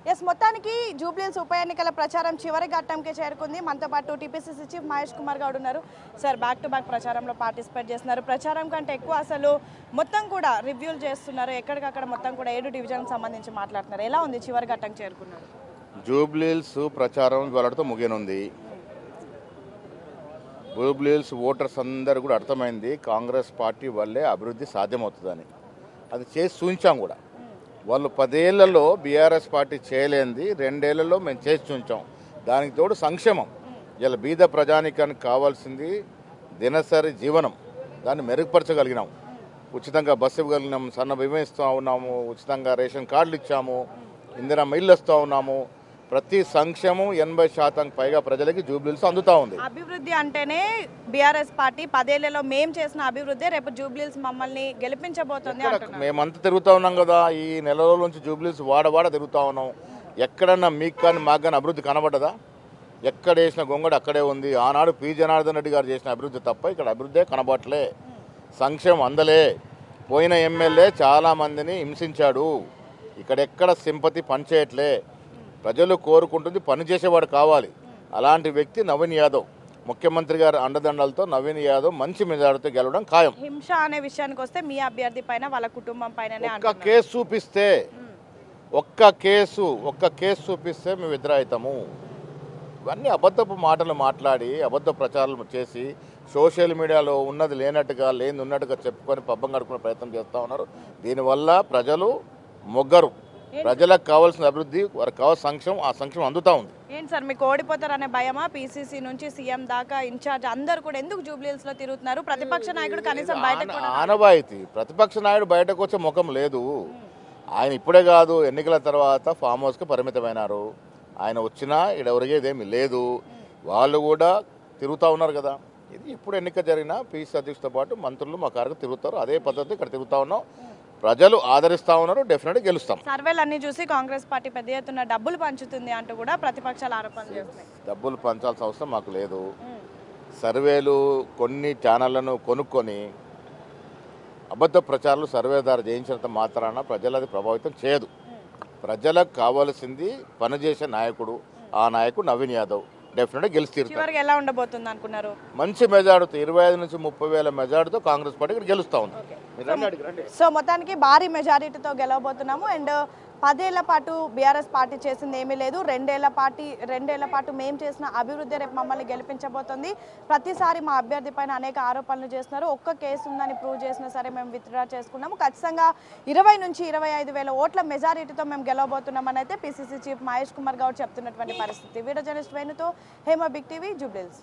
Yes మొత్తానికి జూబ్లీహిల్స్ ఉప ఎన్నికల ప్రచారం చివరి ఘట్టంకి చేరుకుంది. మనతో పాటు టీపీసీసీ చీఫ్ మహేష్ కుమార్ గౌడ్ ఉన్నారు. సార్ బ్యాక్ టు బ్యాక్ ప్రచారంలో పార్టిసిపేట్ చేస్తున్నారు. ప్రచారం కంటే ఎక్కువ అసలు మొత్తం కూడా రివ్యూలు చేస్తున్నారు. ఎక్కడికక్కడ మొత్తం కూడా 7 డివిజన్కి సంబంధించి మాట్లాడుతున్నారు. ఎలా ఉంది చివరి ఘట్టం చేరుకున్నారు? జూబ్లీహిల్స్ ప్రచారం ఇవాళతో ముగియనుంది. జూబ్లీహిల్స్ ఓటర్స్ అందరూ కూడా అర్థమైంది కాంగ్రెస్ పార్టీ వల్లే అభివృద్ధి సాధ్యమవుతుందని. అది చేసి చూపించాం కూడా. వాళ్ళు 10 ఏళ్లలో బీఆర్ఎస్ పార్టీ చేయలేనిది 2 ఏళ్లలో మేము చేసి చూపించాం. దానికి తోడు సంక్షేమం. ఇలా బీద ప్రజానికానికి కావాల్సింది దినసరి జీవనం, దాన్ని మెరుగుపరచగలిగినాం. ఉచితంగా బస్సు ఇవ్వగలిగినాం, సన్న బియ్యం ఇస్తూ ఉన్నాము, ఉచితంగా రేషన్ కార్డులు ఇచ్చాము, ఇందిరమ్మ ఇల్లు ఇస్తూ ఉన్నాము. ప్రతి సంక్షేమం 80% పైగా ప్రజలకి జూబ్లీహిల్స్ అందుతా ఉంది. అభివృద్ధి అంటేనే బీఆర్ఎస్ పార్టీ 10 ఏళ్లలో మేము చేసిన అభివృద్ధి రేపు జూబ్లీహిల్స్ మమ్మల్ని గెలిపించబోతుంది అంటున్నారు. మేమంతా తిరుగుతూ ఉన్నాం కదా, ఈ నెల రోజుల నుంచి జూబ్లీహిల్స్ వాడవాడ తిరుగుతూ ఉన్నాం. ఎక్కడన్నా మీకు కానీ మాకు కానీ అభివృద్ధి కనబడ్డదా? ఎక్కడ వేసిన గొంగడు అక్కడే ఉంది. ఆనాడు పి జనార్దన్ రెడ్డి గారు చేసిన అభివృద్ధి తప్ప ఇక్కడ అభివృద్ధే కనబడట్లే. సంక్షేమం అందలే. పోయిన ఎమ్మెల్యే చాలామందిని హింసించాడు. ఇక్కడెక్కడ సింపతి పనిచేయట్లే. ప్రజలు కోరుకుంటుంది పనిచేసేవాడు కావాలి. అలాంటి వ్యక్తి నవీన్ యాదవ్. ముఖ్యమంత్రి గారి అండదండలతో నవీన్ యాదవ్ మంచి మెజారిటీతో గెలవడం ఖాయం. హింస అనే విషయానికి వస్తే మీ అభ్యర్థి పైన వాళ్ళ కుటుంబం పైన ఒక్క కేసు చూపిస్తే మేము ఎదురవుతాము. ఇవన్నీ అబద్ధపు మాటలు మాట్లాడి అబద్ధ ప్రచారాలు చేసి సోషల్ మీడియాలో ఉన్నది లేనట్టుగా లేని ఉన్నట్టుగా చెప్పుకొని పబ్బం గడుపుకునే ప్రయత్నం చేస్తూ ఉన్నారు. దీనివల్ల ప్రజలు మొగ్గరు. ప్రజలకు కావాల్సిన అభివృద్ధి, వారికి కావాల్సిన సంక్షేమం, ఆ సంక్షేమం అందుతా ఉంది. ఏంటి సార్ మీకు ఓడిపోతారనే భయమా? పీసీసీ నుంచి సీఎం దాకా ఇన్ఛార్జ్ అందరూ కూడా ఎందుకు జూబ్లీహిల్స్ లో తిరుగుతున్నారు? ప్రతిపక్ష నాయకుడు కనీసం బయటకు ఆనవాయితీ. ప్రతిపక్ష నాయకుడు బయటకు వచ్చే ముఖం లేదు. ఆయన ఇప్పుడే కాదు, ఎన్నికల తర్వాత ఫామ్ హౌస్కి పరిమితమైనారు. ఆయన వచ్చినా ఇక్కడ ఒరిగేదేమీ లేదు. వాళ్ళు కూడా తిరుగుతూ ఉన్నారు కదా. ఇది ఇప్పుడు ఎన్నిక జరిగిన పీసీ అధ్యక్షుడితో పాటు మంత్రులు మా కారుకు తిరుగుతారు. అదే పద్ధతి ఇక్కడ తిరుగుతూ ఉన్నాం. ప్రజలు ఆదరిస్తా ఉన్నారు. డెఫినెట్గా గెలుస్తాం. సర్వేలు అన్ని చూసి కాంగ్రెస్ పార్టీ పెద్ద ఎత్తున డబ్బులు పంచుతుంది అంటూ కూడా ప్రతిపక్షాలు ఆరోపణలు చేస్తున్నాయి. డబ్బులు పంచాల్సిన అవసరం మాకు లేదు. సర్వేలు కొన్ని ఛానళ్లను కొనుక్కొని అబద్ధ ప్రచారాలు సర్వే ద్వారా చేయించినంత మాత్రాన ప్రజలది ప్రభావితం చేయదు. ప్రజలకు కావాల్సింది పనిచేసే నాయకుడు. ఆ నాయకుడు నవీన్ యాదవ్. డెఫినెట్గా గెలిచి తీరుతారు. ఎలా ఉండబోతుంది అనుకున్నారు? మంచి మెజార్టీతో 25 నుంచి 30 వేల మెజార్టీతో కాంగ్రెస్ పార్టీ ఇక్కడ గెలుస్తూ ఉంది. సో మొత్తానికి భారీ మెజారిటీతో గెలవబోతున్నాము. అండ్ 10 ఏళ్ల పాటు బీఆర్ఎస్ పార్టీ చేసింది ఏమీ లేదు. 2 ఏళ్ల పాటు మేము చేసిన అభివృద్ధి రేపు మమ్మల్ని గెలిపించబోతుంది. ప్రతిసారి మా అభ్యర్థి పైన అనేక ఆరోపణలు చేస్తున్నారు. ఒక్క కేసు ఉందని ప్రూవ్ చేసినా సరే మేము విత్డ్రా చేసుకున్నాము. ఖచ్చితంగా 20 నుంచి 25 వేల ఓట్ల మెజారిటీతో మేము గెలవబోతున్నామని అయితే పీసీసీ చీఫ్ మహేష్ కుమార్ గౌడ్ చెప్తున్నటువంటి పరిస్థితి. Video journalist వేణుతో Hema, big TV, Jubilee Hills.